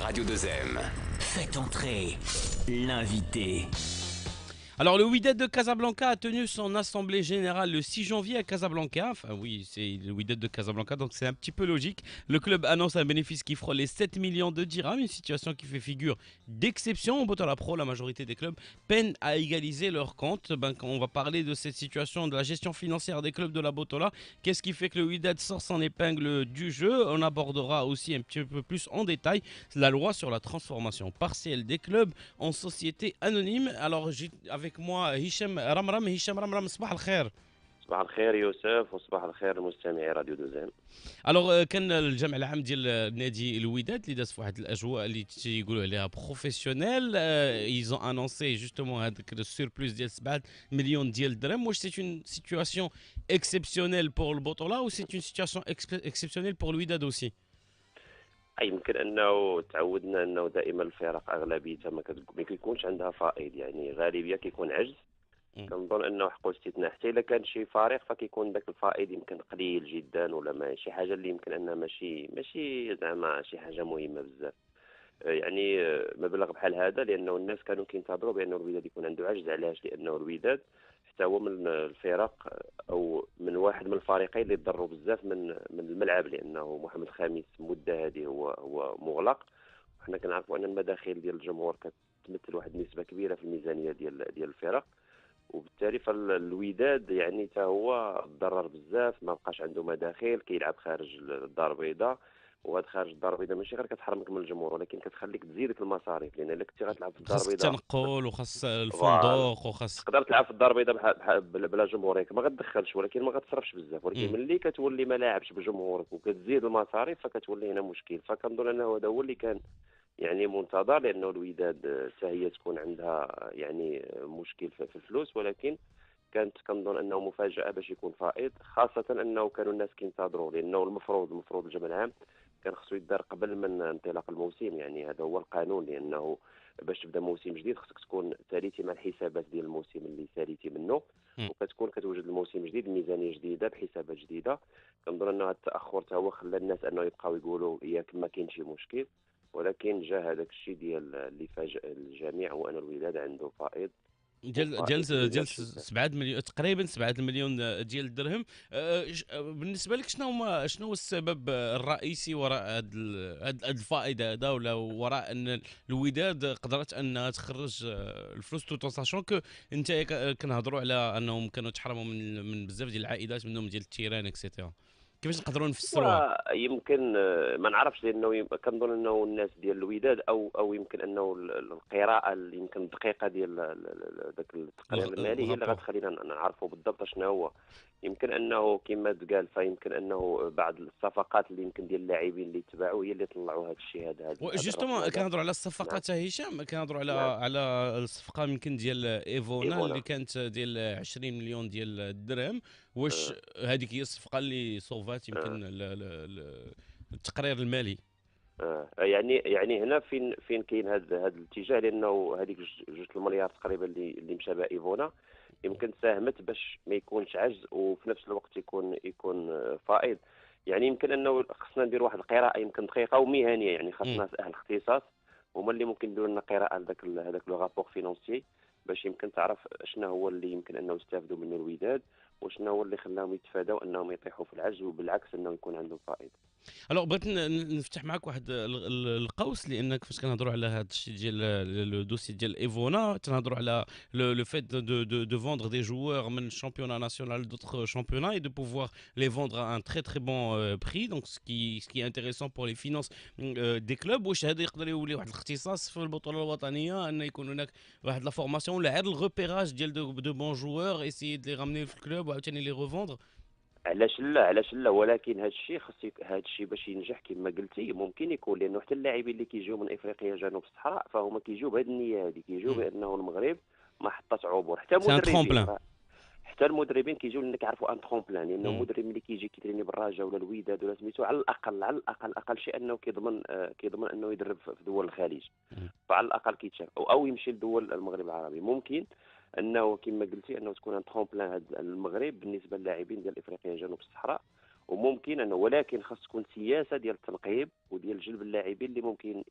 Radio 2M. Faites entrer l'invité. Alors, le Wydad de Casablanca a tenu son assemblée générale le 6 janvier à Casablanca. Enfin, oui, c'est le Wydad de Casablanca, donc c'est un petit peu logique. Le club annonce un bénéfice qui frôle les 7 millions de dirhams, une situation qui fait figure d'exception. Au Botola Pro, la majorité des clubs peinent à égaliser leurs comptes. Quand on va parler de cette situation, de la gestion financière des clubs de la Botola, qu'est-ce qui fait que le Wydad sort son épingle du jeu? On abordera aussi un petit peu plus en détail la loi sur la transformation partielle des clubs en société anonyme. Alors, j'ai avec moi هشام رمرم. هشام رمرم، صباح الخير. صباح الخير يوسف وصباح الخير لمستمعي راديو دوزين. الوغ كان الجمع العام ديال نادي الوداد اللي داز في واحد الاجواء اللي تيقولوا عليها بروفيسيونيل. ايزون انونسي جوستومون هذاك السيربلوس ديال 7 مليون ديال الدرهم. واش سي اون سيتوياسيون اكسبسيونيل بور البطوله او سي اون سيتوياسيون اكسبسيونيل بور الوداد اوسي؟ يمكن انه تعودنا انه دائما الفرق اغلبيتها ما كيكونش عندها فائض، يعني غالبيه كيكون عجز. كنظن انه حق استثناء حتى الا كان شي فريق فكيكون ذاك الفائض يمكن قليل جدا، ولا ما شي حاجه اللي يمكن انها ماشي زعما شي حاجه مهمه بزاف. يعني مبلغ بحال هذا لانه الناس كانوا كينتظروا بانه الوداد يكون عنده عجز. علاش؟ لانه الوداد حتى هو من الفرق او من واحد من الفريقين اللي ضروا بزاف من الملعب، لانه محمد الخامس مده هذه هو مغلق، وحنا كنعرفوا ان المداخيل ديال الجمهور كتمثل واحد النسبه كبيره في الميزانيه ديال الفرق، وبالتالي فالوداد يعني حتى هو ضرر بزاف، ما بقاش عنده مداخيل، كيلعب خارج الدار البيضاء، وهذا خارج الدار البيضاء ماشي غير كتحرمك من الجمهور ولكن كتخليك تزيدك المصاريف، لان الا كنتي غتلعب في الدار خاص البيضاء التنقل وخاص فوالا الفندق وخاص تقدر تلعب في الدار البيضاء بلا جمهور، ما غتدخلش ولكن ما غتصرفش بزاف، ولكن ملي كتولي ما لاعبش بجمهورك وكتزيد المصاريف فكتولي هنا مشكل. فكنظن انه هذا هو اللي كان يعني منتظر، لانه الوداد حتى هي تكون عندها يعني مشكل في الفلوس، ولكن كانت كنظن انه مفاجاه باش يكون فائض، خاصه انه كانوا الناس كينتظروا، لانه المفروض الجمع العام كان خصو يدار قبل من انطلاق الموسم، يعني هذا هو القانون، لانه باش تبدا موسم جديد خصك تكون ساليتي مع الحسابات ديال الموسم اللي ساليتي منه، وكتكون كتوجد الموسم جديد بميزانيه جديده بحسابات جديده. كنظن ان هذا التاخر حتى هو خلى الناس انه يبقاو يقولوا ياك ما كاين شي مشكل، ولكن جا هذاك الشيء ديال اللي فاجئ الجميع، هو ان الوداد عنده فائض ديال 7 مليون تقريبا 7 مليون ديال الدرهم. بالنسبه لك شنو هو السبب الرئيسي وراء هذا الفائض هذا، ولا وراء ان الوداد قدرت انها تخرج الفلوس توت ساشون كو انت كنهضروا على انهم كانوا تحرموا من بزاف ديال العائدات، منهم ديال التيران اكسيتيرا؟ كيفاش نقدروا نفسروها؟ يمكن ما نعرفش، لانه كنظن انه الناس ديال الوداد او يمكن انه القراءه اللي يمكن الدقيقه ديال ذاك التقرير المالي هي اللي غتخلينا نعرفوا بالضبط شنو هو. يمكن انه كما تقال فيمكن انه بعض الصفقات اللي يمكن ديال اللاعبين اللي تباعوا هي اللي طلعوا هذا الشيء هذا. جوستومون كنهضروا على الصفقات هشام، كنهضروا على الصفقه يمكن ديال ايفونا اللي كانت ديال 20 مليون ديال الدرهم. واش هذيك هي الصفقه اللي صوفات يمكن التقرير المالي؟ يعني هنا فين كاين هذا الاتجاه، لانه هذيك 2 المليار تقريبا اللي مشى بها ايفونا يمكن ساهمت باش ما يكونش عجز وفي نفس الوقت يكون فائض. يعني يمكن انه خصنا ندير واحد القراءه يمكن دقيقه ومهنيه، يعني خاصنا اهل الاختصاص هما اللي ممكن يديروا لنا قراءه لذاك لو رابور فينونسي باش يمكن تعرف شنو هو اللي يمكن انه يستافدوا منه الوداد، وشنو هو اللي خلاهم يتفادوا انهم يطيحوا في العجز، وبالعكس انه يكون عندهم فائض. بغيت نفتح معك واحد القوس، لانك فاش كنهضروا على هذا الشيء ديال لو دوسي ديال ايفونا تنهضروا على لو فيت دو فوندر دي جوور من الشامبيونات ناسيونال دوطخ شامبيونات اي دو بوفوار لي فوندر ان تري تري بون بري، دونك سكي انتريسون بور لي فينانس دي كلوب. واش هذا يقدر يولي واحد الاختصاص في البطوله الوطنيه، ان يكون هناك واحد لا فورماسيون ولا غير الغوبيراج ديال دو بون جوور ايسي دي رامني في الكلوب وعاوتاني لي ريفوندر؟ علاش لا ولكن هذا الشيء باش ينجح كما قلتي ممكن يكون، لانه حتى اللاعبين اللي كيجيو من افريقيا جنوب الصحراء فهما كيجيو بهذه النيه هذه، كيجيو بانه المغرب محطه عبور. حتى المدربين كيجيو لان كيعرفوا ان ترومبلان، لانه المدرب اللي كيجي كيتريني بالرجاء ولا الوداد ولا سميتو على الاقل شيء انه كيضمن انه يدرب في دول الخليج، فعلى الاقل كيتشاف او يمشي لدول المغرب العربي. ممكن انه كما قلتي انه تكون ان ترومبلان هذا المغرب بالنسبه للاعبين ديال افريقيا جنوب الصحراء، وممكن انه، ولكن خاص تكون سياسه ديال التنقيب وديال جلب اللاعبين اللي ممكن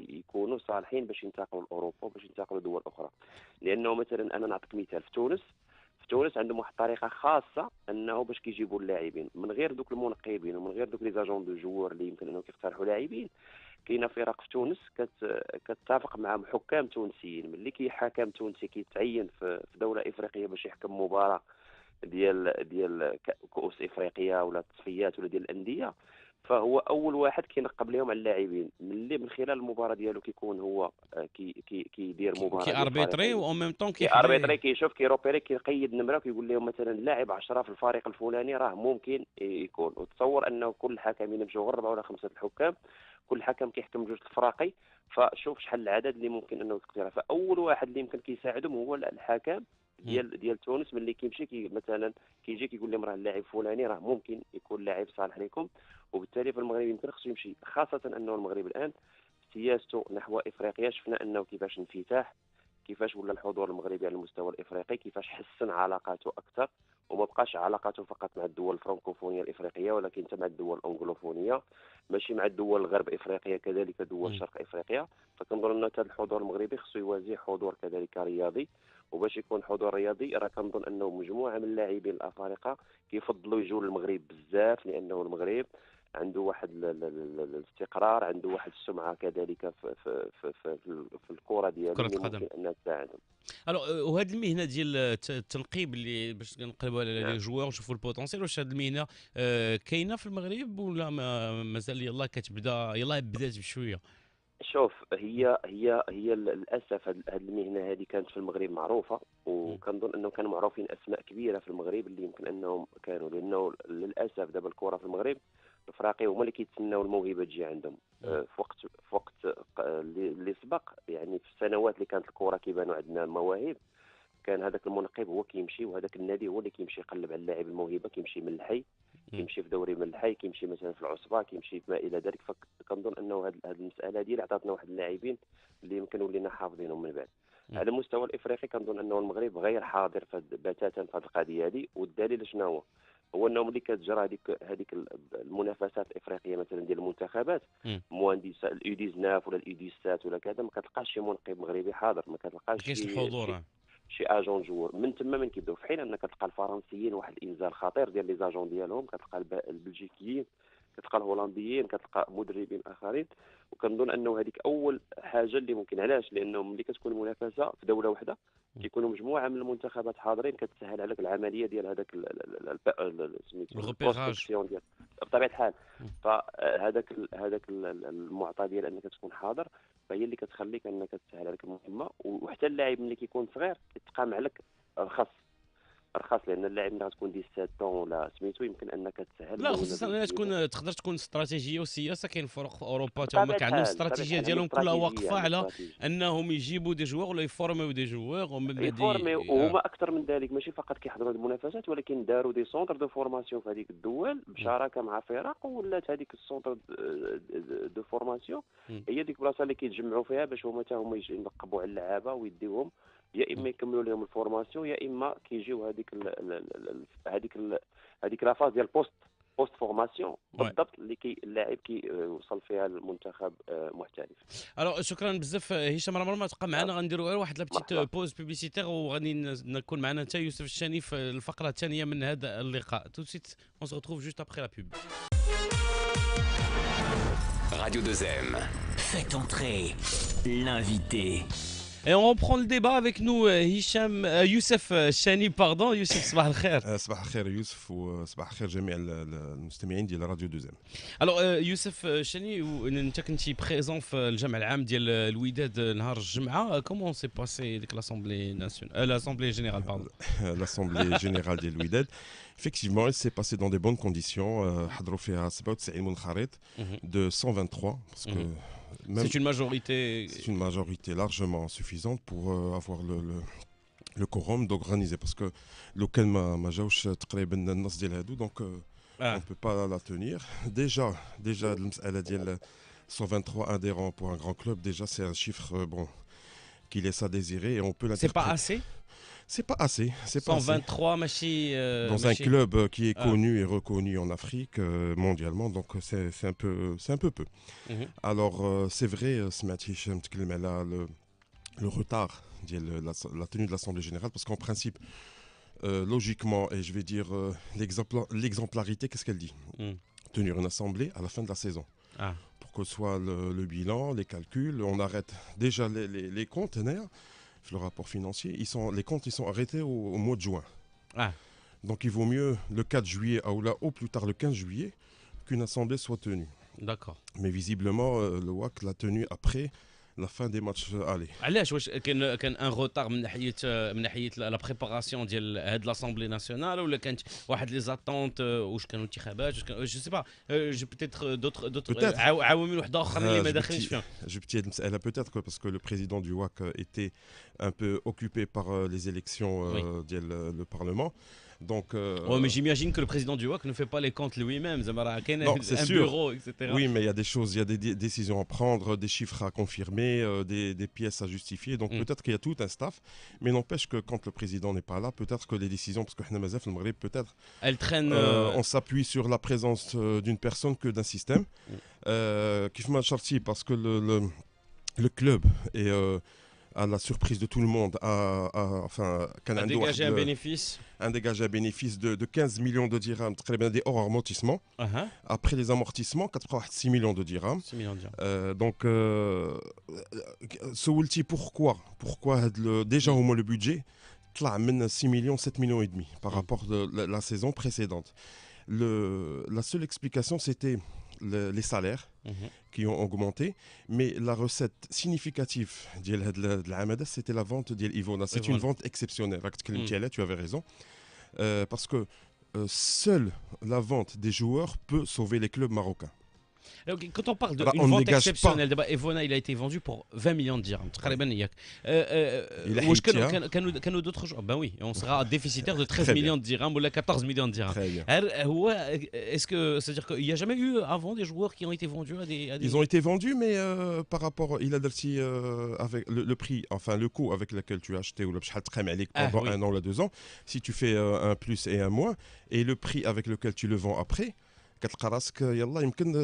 يكونوا صالحين باش ينتقلوا لاوروبا وباش ينتقلوا لدول اخرى. لانه مثلا انا نعطيك مثال، في تونس عندهم واحد الطريقه خاصه انه باش كيجيبوا اللاعبين من غير دوك المنقبين ومن غير دوك لي زاجون دو جوور اللي يمكن انهم كيقترحوا لاعبين. كاينه فرق في تونس كتتفق مع حكام تونسيين. ملي حكم تونسي كيتعين في دوله افريقيه باش يحكم مباراه ديال كؤوس افريقيا ولا التصفيات ولا ديال الانديه، فهو اول واحد كينقب لهم على اللاعبين ملي من خلال المباراه ديالو كيكون هو كيدير مباراه كي اربيتري و ميم طون كي اربيتري، كيشوف كيروبيري، كيقيد نمره، كيقول لهم مثلا لاعب 10 في الفريق الفلاني راه ممكن يكون. وتصور انه كل الحكمين مشاو 4 ولا 5 الحكام، كل حكم كيحكم جوج الفراقي، فشوف شحال العدد اللي ممكن انه تقترح. فاول واحد اللي يمكن كيساعدهم هو الحكم ديال تونس. ملي كيمشي مثلا كيجي كيقول لهم راه اللاعب فلاني راه ممكن يكون لاعب صالح لكم. وبالتالي في المغرب يمكن خصو يمشي، خاصه انه المغرب الان سياسته نحو افريقيا شفنا انه كيفاش انفتاح، كيفاش ولا الحضور المغربي على المستوى الافريقي، كيفاش حسن علاقاته اكثر وما بقاش علاقاته فقط مع الدول الفرنكوفونيه الافريقيه، ولكن حتى مع الدول الانجلوفونيه، ماشي مع الدول الغرب افريقيا كذلك دول شرق افريقيا. فكنظن ان هذا الحضور المغربي خصو يوازي حضور كذلك رياضي. وباش يكون حضور رياضي راه كنظن انه مجموعه من اللاعبين الافارقه كيفضلوا يجوا للمغرب بزاف، لانه المغرب عنده واحد الاستقرار، عنده واحد السمعه كذلك في الكره ديالو اللي ممكن انها تساعدهم. وهذه المهنه ديال التنقيب اللي باش نقلبوا على لي جوار ونشوفوا البوتونسيال، واش هذه المهنه كاينه في المغرب ولا مازال يلاه كتبدا، يلاه بدات بشويه؟ شوف، هي للاسف هذه المهنه هذه كانت في المغرب معروفه، وكنظن انهم كانوا معروفين اسماء كبيره في المغرب اللي يمكن انهم كانوا، لانه للاسف دابا الكره في المغرب الفراقي هما اللي كيتسناو الموهبه تجي عندهم. في وقت اللي سبق، يعني في السنوات اللي كانت الكره كيبانوا عندنا المواهب، كان هذاك المنقب هو كيمشي، وهذاك النادي هو اللي كيمشي يقلب على اللاعب الموهبه، كيمشي من الحي، كيمشي في دوري من الحي، كيمشي مثلا في العصبه، كيمشي ما الى ذلك. فكنظن انه هذه المساله هذه اللي عطاتنا واحد اللاعبين اللي يمكن ولينا حافظينهم من بعد. على المستوى الافريقي كنظن انه المغرب غير حاضر بتاتا في هذه القضيه هذه. والدليل شنو هو انه ملي كتجرى هذيك المنافسات الافريقيه مثلا ديال المنتخبات، موانديس الاو 19 ولا الاو 17 ولا كذا، ما كتلقاش شي منقب مغربي حاضر، ما كتلقاش شي اجون جوور. من تما من كيبداو، في حين انك كتلقى الفرنسيين واحد الانزال خطير ديال لي زاجون ديالهم، كتلقى البلجيكيين، كتلقى الهولنديين، كتلقى مدربين اخرين. وكنظن انه هذيك اول حاجه اللي ممكن. علاش؟ لانه ملي كتكون المنافسه في دوله واحده كيكونوا مجموعه من المنتخبات حاضرين، كتسهل عليك العمليه ديال هذاك سميتو ديال بطبيعه الحال. فهذاك المعطى ديال انك تكون حاضر فهي اللي كتخليك انك تسهل عليك المهمه. وحتى اللاعب ملي كيكون صغير كيتقام عليك رخص، لان اللاعب ملي غتكون 17 ولا سميتو يمكن انك تسهل. لا خصوصا تقدر تكون استراتيجيه وسياسه. كاين فرق في اوروبا تا هما عندهم الاستراتيجيه ديالهم كلها واقفه على انهم يجيبوا دي جوار ولا يفورميو دي جوار ومن بعد وهما اكثر من ذلك، ماشي فقط كيحضروا المنافسات، ولكن داروا دي سونتر دو فورماسيون في هذيك الدول بشراكه مع فرق، ولات هذيك السونتر دو فورماسيون هي ديك البلاصه اللي كيتجمعوا فيها باش هما حتى هما ينقبوا على اللعابه ويديوهم، يا اما يكملوا لهم الفورماسيون، يا اما كيجيو هذيك لا فاز ديال بوست فورماسيون بالضبط اللي اللاعب كيوصل فيها المنتخب محترف. الو شكرا بزاف هشام رمضان، تبقى معنا، غنديروا غير واحد لابتيت بوز بوبليسيتير وغادي نكون معنا انت يوسف الشاني في الفقره الثانيه من هذا اللقاء. تو سيت اون سو retrouve juste après la pub. Radio 2M. Faites entrer l'invité. Et on reprend le débat avec nous Youssef Chani, pardon. Youssef, صباح الخير. صباح الخير يوسف، وصباح الخير جميع المستمعين ديال راديو 2M. Alors يوسف شاني، انت كنتي بريزون في الجمع العام ديال الوداد نهار الجمعه. كومون سي باسي ديك l'assemblée nationale, l'assemblée générale, pardon. L'assemblée générale ديال الوداد effectivement elle s'est passée dans des bonnes conditions. حضروا فيها 97 منخرط de 123 parce que c'est une majorité. C'est une majorité largement suffisante pour avoir le quorum d'organiser, parce que لوكان ما جاوش تقريبا النص ديال هادو دونك on peut pas la tenir. Déjà المسألة ديال 123 adhérents pour un grand club, déjà c'est un chiffre bon qui laisse à désirer et on peut C'est pas assez. C'est pas assez. C'est pas 123, machine. Dans un club qui est connu et reconnu en Afrique, mondialement, donc c'est un peu peu. Alors, c'est vrai, le retard, la tenue de l'Assemblée générale, parce qu'en principe, logiquement, et je vais dire l'exemplarité, qu'est-ce qu'elle dit? Tenir une assemblée à la fin de la saison. Pour que soit le bilan, les calculs, on arrête déjà les conteneurs, le rapport financier, les comptes ils sont arrêtés au mois de juin. Donc il vaut mieux le 4 juillet ou là, au plus tard le 15 juillet qu'une assemblée soit tenue. D'accord. Mais visiblement, le WAC l'a tenue après la fin des matchs aller. علاش واش كان ان روتار من ناحيه لا بريباراسيون ديال هاد لاسامبلي ناسيونال ولا كانت واحد لي زاتونت واش كانوا انتخابات جو سي با جو بيتيتر دوتر عوامل وحده اخرى اللي ما داخلينش فيها. Peut-être parce que le président du WAC était un peu occupé par les élections le Parlement. Donc, mais j'imagine que le président du WAC ne fait pas les comptes lui-même. C'est un sûr. Bureau, etc. Oui, mais il y a des choses, il y a des décisions à prendre, des chiffres à confirmer, des pièces à justifier. Donc peut-être qu'il y a tout un staff, mais n'empêche que quand le président n'est pas là, peut-être que les décisions, parce que peut-être, elle traîne. On s'appuie sur la présence d'une personne que d'un système. Kifma Charti, parce que le club est à la surprise de tout le monde, a dégagé un bénéfice. Un bénéfice de 15 millions de dirhams, très bien, des hors amortissements. Après les amortissements, 6 millions de dirhams. 6 millions de dirhams. Donc, pourquoi déjà au moins le budget, 6 millions, 7 millions et demi par rapport à la saison précédente. La seule explication, c'était les salaires qui ont augmenté, mais la recette significative de l'Amada, c'était la vente d'Ivona. C'est une vente exceptionnelle. Tu avais raison. Parce que seule la vente des joueurs peut sauver les clubs marocains. Quand on parle d'une vente exceptionnelle, Evona, il a été vendu pour 20 millions de dirhams. كانوا d'autres joueurs. Ben oui, on sera déficitaire de 13 millions de dirhams ou 14 millions de dirhams. Est-ce que c'est-à-dire qu'il n'y a jamais eu avant des joueurs qui ont été vendus à des... Ils ont été vendus, mais par rapport, il a dit avec le prix, enfin le coût avec lequel tu as acheté ou le pendant 1 an ou 2 ans, si tu fais un plus et un moins, et le prix avec lequel tu le vends après,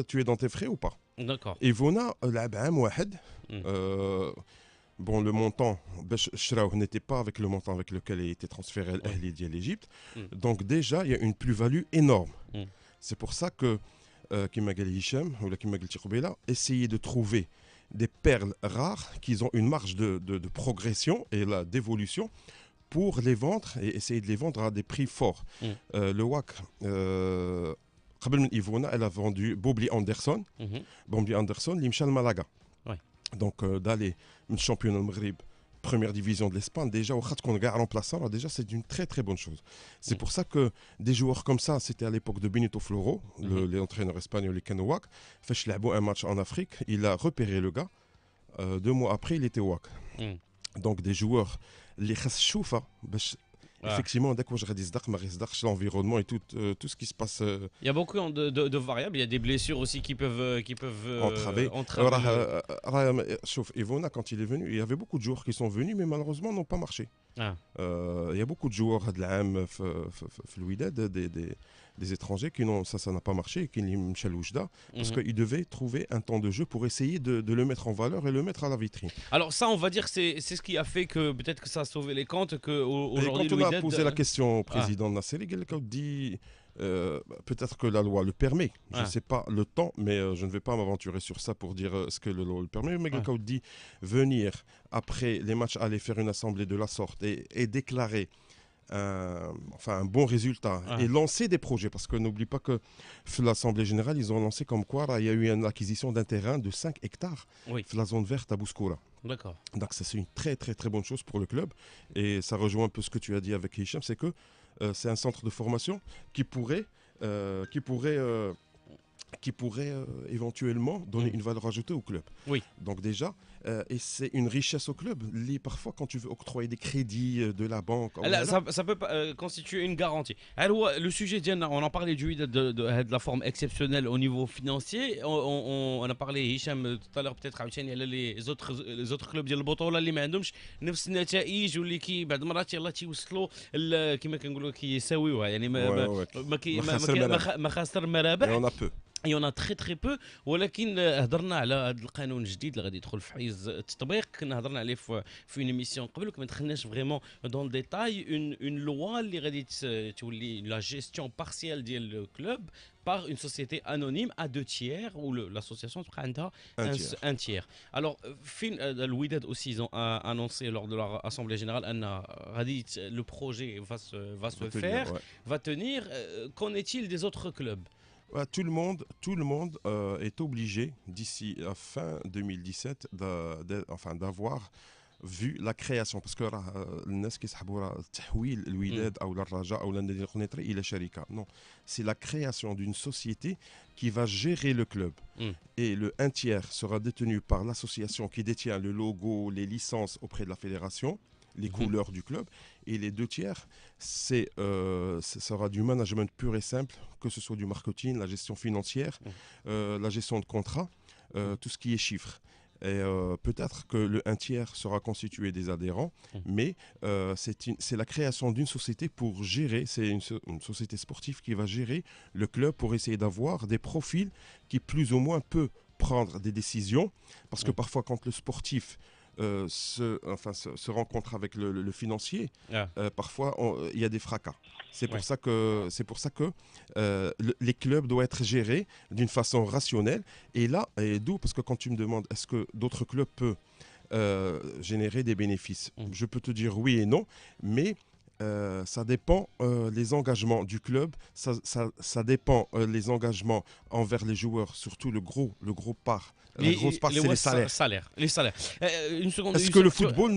tu es dans tes frais ou pas. D'accord. Evona, bon, le montant n'était pas avec le montant avec lequel il était transféré à l'Égypte. Donc déjà, il y a une plus-value énorme. C'est pour ça que Kimagali Hicham ou Kimagali Tiroubela essayaient de trouver des perles rares qui ont une marge de progression et d'évolution pour les vendre et essayer de les vendre à des prix forts. Le WAC... elle a vendu Bobby Anderson. Bobby Anderson, l'Imchal Malaga. Donc, d'aller le championnat du Maghreb, première division de l'Espagne, déjà, déjà c'est une très très bonne chose. C'est pour ça que des joueurs comme ça, c'était à l'époque de Benito Floro, l'entraîneur espagnol et Kenouak, fait un match en Afrique, il a repéré le gars. 2 mois après, il était WAC. Donc, des joueurs, les Choufa, effectivement, dès que je regarde l'environnement et tout ce qui se passe. Il y a beaucoup de variables. Il y a des blessures aussi qui peuvent entraver. Evona, quand il est venu, il y avait beaucoup de joueurs qui sont venus, mais malheureusement n'ont pas marché. Il y a beaucoup de joueurs des étrangers qui n'ont ça n'a pas marché, qui parce qu'ils devaient trouver un temps de jeu pour essayer de le mettre en valeur et le mettre à la vitrine. Alors ça, on va dire, c'est ce qui a fait que peut-être que ça a sauvé les comptes, qu'aujourd'hui... Quand on a posé la question au président de Nasser, il a dit peut-être que la loi le permet. Je ne sais pas le temps, mais je ne vais pas m'aventurer sur ça pour dire ce que la loi le permet. Mais il a dit venir après les matchs, aller faire une assemblée de la sorte et déclarer un bon résultat et lancer des projets, parce que n'oublie pas que l'Assemblée Générale, ils ont lancé comme quoi il y a eu une acquisition d'un terrain de 5 hectares dans la zone verte à Bouskoura. D'accord. Donc ça, c'est une très très très bonne chose pour le club, et ça rejoint un peu ce que tu as dit avec Hicham, c'est que c'est un centre de formation qui pourrait qui pourrait éventuellement donner une valeur ajoutée au club. Oui. Donc déjà, et c'est une richesse au club. Parfois, quand tu veux octroyer des crédits de la banque, ça peut constituer une garantie. Alors, le sujet, on en parlait de la forme exceptionnelle au niveau financier. On a parlé, Hicham, tout à l'heure, peut-être, les autres clubs ديال البطولة اللي ما عندهمش نفس النتائج واللي كي بعض المرات يلاه تيوصلوا كما كنقولوا كيساويوها يعني ما خاسر مرابح. Il y en a très très peu ولكن هضرنا على هذا القانون الجديد اللي غادي يدخل في حيز التطبيق كنا هضرنا عليه في اون ايميسيون قبل وما دخلناش فريمون دون الديتاي اون لوا اللي غادي تولي لا جيستيون بارسيال ديال لو كلوب par une société anonyme à 2 tiers où l'association تبقى عندها un tiers. Alors الوداد aussi ils ont annoncé lors de leur assemblée générale ان غادي le projet va se faire va tenir. Qu'en est-il des autres clubs? Tout le monde est obligé d'ici la fin 2017 d'avoir vu la création parce que الناس كيسحبوا تحويل الوداد او الرجاء او النادي القنيطري الى شركه. Non, c'est la création d'une société qui va gérer le club. Et le 1 tiers sera détenu par l'association qui détient le logo, les licences auprès de la fédération, les couleurs du club, et les 2 tiers, ce sera du management pur et simple, que ce soit du marketing, la gestion financière, la gestion de contrat, tout ce qui est chiffres. Et peut-être que le 1 tiers sera constitué des adhérents, mais c'est la création d'une société pour gérer, c'est une société sportive qui va gérer le club pour essayer d'avoir des profils qui plus ou moins peut prendre des décisions, parce que parfois quand le sportif se rencontre avec le financier, parfois il y a des fracas. C'est pour ça que les clubs doivent être gérés d'une façon rationnelle. Et là, d'où, parce que quand tu me demandes est-ce que d'autres clubs peuvent générer des bénéfices, je peux te dire oui et non, mais ça dépend les engagements du club, ça dépend les engagements envers les joueurs, surtout le gros part. La grosse part, c'est les salaires. Une seconde. Est-ce que le football,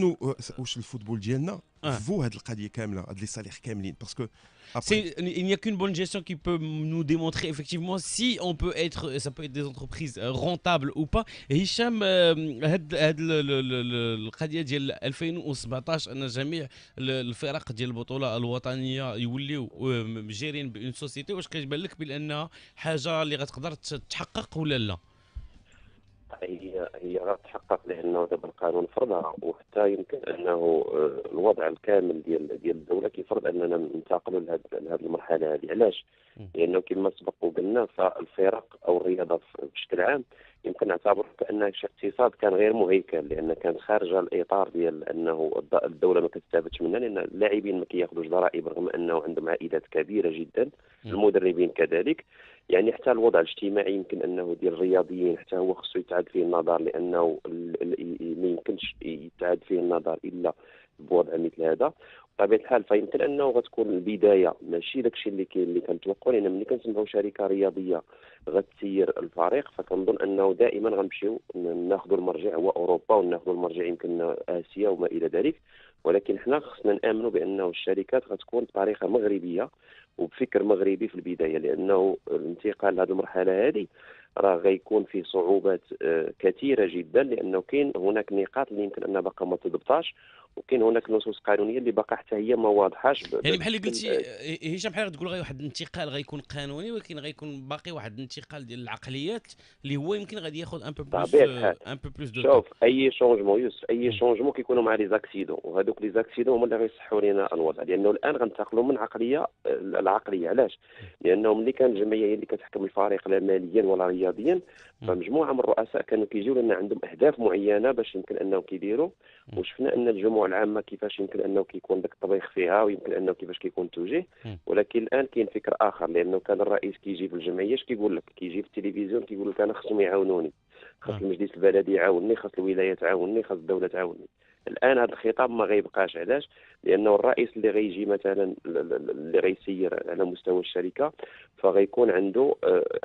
le football ديالنا vaut هاد القضية كاملة, هاد les salaires كاملين, parce que il n'y a qu'une bonne gestion qui peut nous démontrer effectivement si on peut être, ça peut être des entreprises rentables ou pas. Et Hicham, هاد القضية ديال 2017 أن جميع الفرق ديال البطولة الوطنية يوليو مجيرين بأون سوسيتي، واش كيبان لك بأنها حاجة اللي غتقدر تتحقق ولا لا؟ هي غتحقق لانه دابا القانون فرضها، وحتى يمكن انه الوضع الكامل ديال الدوله كيفرض اننا ننتقلوا لهذه المرحله هذه. علاش؟ لانه كما سبق وقلنا فالفرق او الرياضه بشكل عام يمكن نعتبر كانها شي اقتصاد كان غير مهيكل، لان كان خارج الاطار ديال انه الدوله ما كتستافدش منها، لان اللاعبين ما كياخذوش ضرائب رغم انه عندهم عائدات كبيره جدا، المدربين كذلك. يعني حتى الوضع الاجتماعي يمكن انه ديال الرياضيين حتى هو خصو يتعاد فيه النظر، لانه ما يمكنش يتعاد فيه النظر الا بوضع مثل هذا. بطبيعه الحال فيمكن انه غتكون البدايه ماشي داكشي اللي كنتوقعوا، لان ملي كنسمعوا شركه رياضيه غتسير الفريق فكنظن انه دائما غنمشيو ناخذوا المرجع هو اوروبا وناخذوا المرجع يمكن اسيا وما الى ذلك. ولكن حنا خصنا نامنوا بانه الشركات غتكون بطريقه مغربيه وبفكر مغربي في البدايه، لانه الانتقال لهذه المرحله هذه راه غيكون فيه صعوبات كثيره جدا، لانه كاين هناك نقاط اللي يمكن انها باقا ما تضبطاش، وكاين هناك نصوص قانونيه اللي باقا حتى هي ما واضحاش. يعني بحال اللي قلتي هشام، بحال تقول غير واحد الانتقال غيكون قانوني، ولكن غيكون باقي واحد الانتقال ديال العقليات اللي هو يمكن غادي ياخذ ان بو بلوس دو. شوف اي شونجمون يوسف، اي شونجمون كيكونوا مع لي زاكسيدون، وهذوك لي زاكسيدون هما اللي غيصحوا لنا الوضع، لانه الان غنتقلوا من عقليه العقليه. علاش؟ لانه ملي كان الجمعيه هي اللي كتحكم الفريق لا ماليا ولا رياضيا، فمجموعه من الرؤساء كانوا كيجيو لنا عندهم اهداف معينه باش يمكن انهم كيديروا، وشفنا ان الجموع العامه كيفاش يمكن انه كيكون داك الطبيخ فيها، ويمكن انه كيفاش كيكون التوجيه. ولكن الان كاين فكر اخر، لانه كان الرئيس كيجي في الجمعيه اش كيقول لك؟ كيجي في التلفزيون كيقول لك انا خصهم يعاونوني، خاص المجلس البلدي يعاونني، خاص الولايه تعاونني، خاص الدوله تعاونني. الان هذا الخطاب ما غيبقاش. علاش؟ لانه الرئيس اللي غيجي مثلا اللي غيسير على مستوى الشركه فغيكون عنده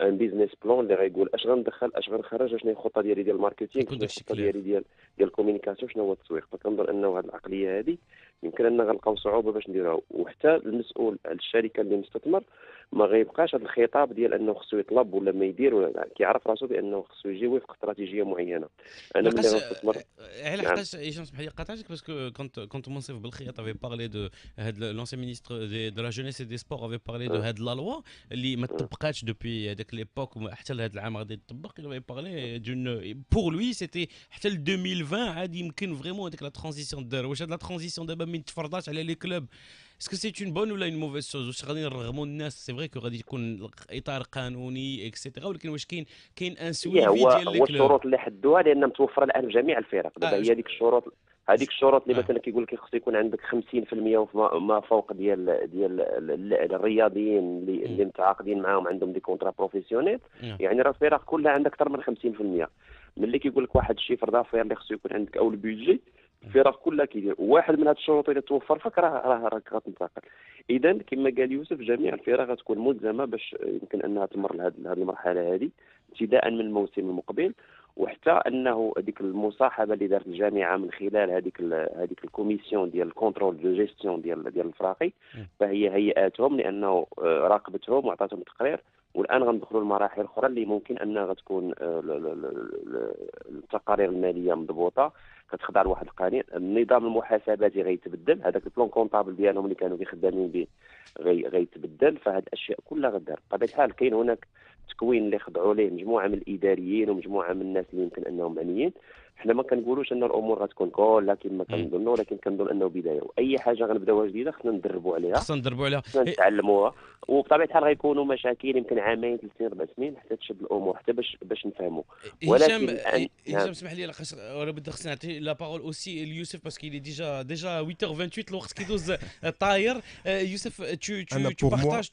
ان بيزنس بلان اللي غيقول اش غندخل اش غنخرج، شنو هي الخطه ديالي ديال الماركتينغ، شنو هي الخطه ديالي ديال الكوميونيكاسيون، شنو هو التسويق. فكنظن انه هذه العقليه هذه يمكن ان غنلقاو صعوبه باش نديروها. وحتى المسؤول الشركه اللي مستثمر ما غيبقاش هذا الخطاب ديال انه خصو يطلب ولا ما يدير، ولا كيعرف راسو بانه خصو يجي وفق استراتيجيه معينه. انا ملي غنستثمر لحقاش هشام اسمح لي قاطعتك باسكو كنت منصف بالخياط افي بارلي دو هاد لونسيان مينيستر دو لا جونيس اي دي سبور افي بارلي دو هاد لا لوا اللي ما طبقاتش دوبي هذاك ليبوك وحتى لهاد العام غادي تطبق. افي بارلي دون بور لوي سيتي حتى ل 2020 عاد يمكن فريمون هذيك لا ترانزيسيون دار. واش هاد لا ترانزيسيون دابا من تفرضات على لي كلوب اسكو سي اون بون ولا اون موفيز سوز؟ واش غادي نرغموا الناس؟ سي فري كو غادي يكون اطار قانوني اكسيتيرا، ولكن واش كاين ان سويفي ديال هو الشروط اللي حدوها لان متوفره الان في جميع الفرق دابا. هي هذيك الشروط اللي مثلا كيقول لك خص يكون عندك 50% وما فوق ديال الرياضيين اللي متعاقدين معاهم عندهم دي كونترا بروفيسيونيل. يعني راه الفرق كلها عندك اكثر من 50%. ملي كيقول لك واحد الشيفر دافير اللي خصو يكون عندك او البيدجي، الفرق كلها كيدير واحد من هاد الشروط اللي توفر فيك راه غتنتقل. اذا كما قال يوسف جميع الفرق غتكون ملزمه باش يمكن انها تمر لهذه المرحله هذه ابتداء من الموسم المقبل. وحتى انه هذيك المصاحبه اللي دارت الجامعه من خلال هذيك الكوميسيون ديال الكونترول دو جيستيون ديال الفراقي، فهي هيئاتهم لانه راقبتهم وعطاتهم تقرير. والان غندخلوا لمراحل اخرى اللي ممكن انها غتكون التقارير الماليه مضبوطه كتخضع لواحد القانون. النظام المحاسباتي غيتبدل، هذاك البلان كونطابل ديالهم اللي كانوا خدامين به غيتبدل. فهاد الاشياء كلها غدار. بطبيعه الحال كاين هناك تكوين اللي خضعوا ليه مجموعه من الاداريين ومجموعه من الناس اللي يمكن انهم معنيين. حنا ما كنقولوش ان الامور غتكون كلها كما كنظنوا، ولكن كنظن انه بدايه. واي حاجه غنبداوها جديده خصنا ندربوا عليها، خصنا نتعلموها. وبطبيعه الحال غيكونوا مشاكل يمكن عامين 3 سنين 4 سنين حتى تشد الامور، حتى باش نفهموا. ولكن هشام اسمح لي انا بدي خصني نعطي لا بارول اوسي ليوسف باسكو il est déjà 8h28 الوقت كيدوز طاير. يوسف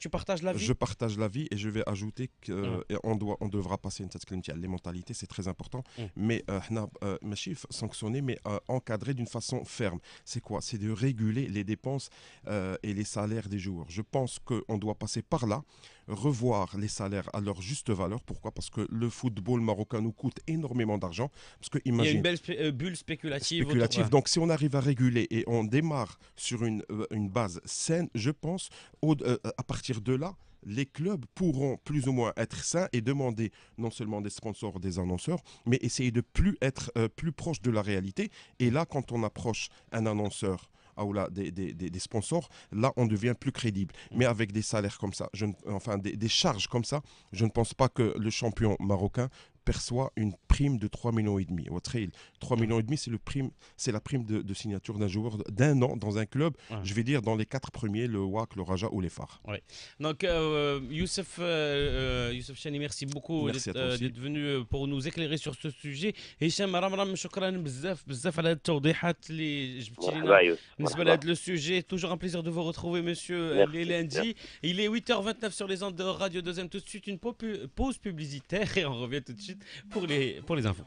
tu partages la vie. Je partage la vie et je vais ajouter qu'on devra passer une تتكلم على les mentalités, c'est très important. Mais حنا ماشي sanctionner mais encadrer d'une façon ferme. C'est quoi? C'est de réguler les dépenses et les salaires des joueurs. Je pense qu'on doit passer par là, revoir les salaires à leur juste valeur. Pourquoi? Parce que le football marocain nous coûte énormément d'argent. Parce que imagine, il y a une belle bulle spéculative. Donc si on arrive à réguler et on démarre sur une base saine, je pense à partir de là, les clubs pourront plus ou moins être sains et demander non seulement des sponsors, des annonceurs, mais essayer de plus être plus proche de la réalité. Et là, quand on approche un annonceur ou là, des sponsors, là on devient plus crédible. Mais avec des salaires comme ça, des charges comme ça, je ne pense pas que le champion marocain perçoit une prime de 3,5 millions. 3,5 millions, c'est la prime de signature d'un joueur d'un an dans un club, je vais dire dans les 4 premiers, le WAC, le Raja ou les Phares. Ouais. Donc Youssef Chani, merci beaucoup d'être venu pour nous éclairer sur ce sujet. هشام رمرم شكرا بزاف على التوضيحات اللي جبتي لنا بالنسبه لهذا لو sujet. Toujours un plaisir de vous retrouver monsieur les lundis. Il est 8h29 sur les ondes de Radio 2M. Tout de suite une pause publicitaire et on revient tout de suite pour les infos.